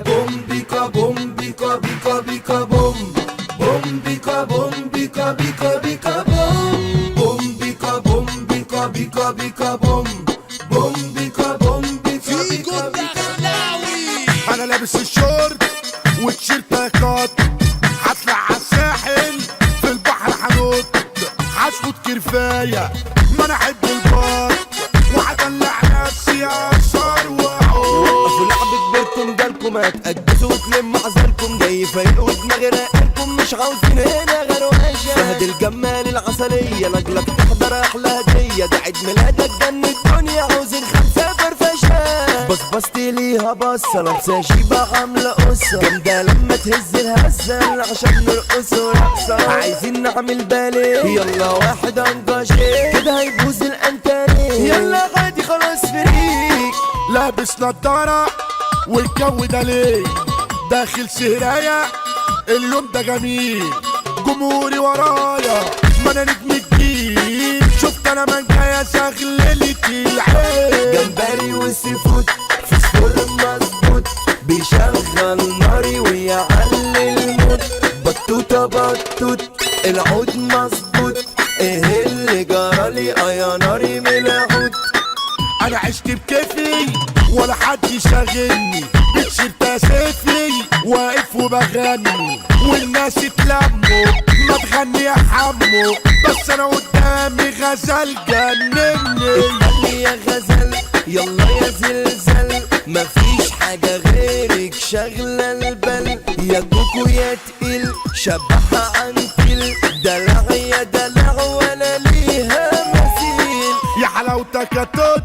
بوم بيكا بوم بيكا بيكا بيكا بوم بوم بيكا بوم بيكا بيكا بيكا بوم بوم بيكا بوم بيكا بيكا بيكا بوم بوم بيكا بوم بيكا بيكا بيكا. انا لابس الشورت والتيشيرت كات، هطلع عالساحل في البحر هنط، هشفط كرفايه ما انا احب البار، وهدلع نفسي اكسر واعوم. وقفوا لعب كبيركم جالكم هتأجزوا وتلم عزلكم، جاي فايق ودماغي راقلكم مش عاوزين هنا غير وحشة. فهد الجمال العسلية لاجلك تحضر احلى هدية، ده عيد ميلادك جن الدنيا عاوزين 5 فرفشة. بصبصت ليها بصة لابسة شيبة عاملة قصة جامدة لما تهز الهزة عشان نرقص ورقصة. عايزين نعمل باليه يلا واحد انجاشي كده هيبوظ الانتاني، يلا غادي خلاص فريق. لابس نضارة والجو ده ليه، داخل سهراية اليوم ده جميل، جمهوري ورايا ما انا نجم الجيل، شفت انا من جاية شغلتي العين. جمبري وسيفود في الفرن مظبوط، بيشغل ناري ويعلي الموت. بطوطة بطوط العود مظبوط، ايه اللي جرالي يا ناري من العود. انا عشت بكيفي ولا حد يشغلني، بتشيرت سيفي واقف وبغني، والناس اتلموا ما تغني يا حمو، بس انا قدامي غزل جنني. غني يا غزل يلا يا زلزال، مفيش حاجة غيرك شغلة البال. يا كوكو يا تقيل شبحها عن تيل، دلع يا دلع ولا ليها مثيل. يا حلاوتك يا توت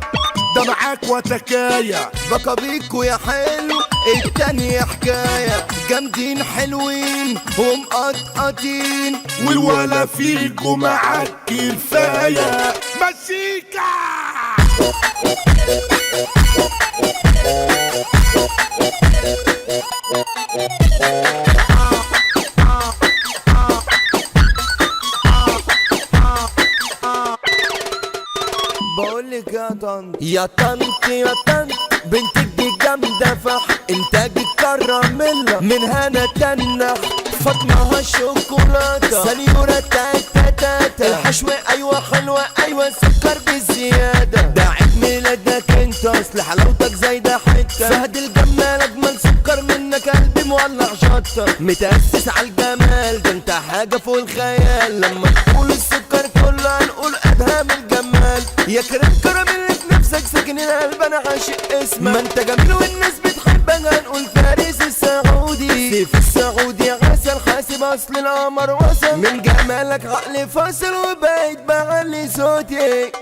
ده معاك وتكاية، بكا بيكو يا حلو التانية حكاية، جامدين حلوين ومقطقطين، والولا فيكو معاك كفاية مزيكا. بقولك يا طنط يا طنط يا طنط، بنتك دي جامدة فح، انتاجك كراميلا من هنا تنح. فاطمة شوكولاتة سنيورة تاتا تاتا، الحشوة ايوه حلوة ايوه سكر بزيادة، ده عيد ميلادك انت اصل حلاوتك زايدة حتة. فهد الجمال اجمل سكر منك قلبي مولع شطة، متأسس على الجمال ده انت حاجة فوق الخيال. لما تقول السكر كله هنقول ادهم الجمال، يا كريم كراميل نفسك ساكن القلب انا عاشق اسمك. ما انت جميل والناس بتحبك هنقول فارس السعودي، سيف السعودي عسل حاسب اصل القمر وصل، من جمالك عقلي فاصل وبقيت بعلي صوتي.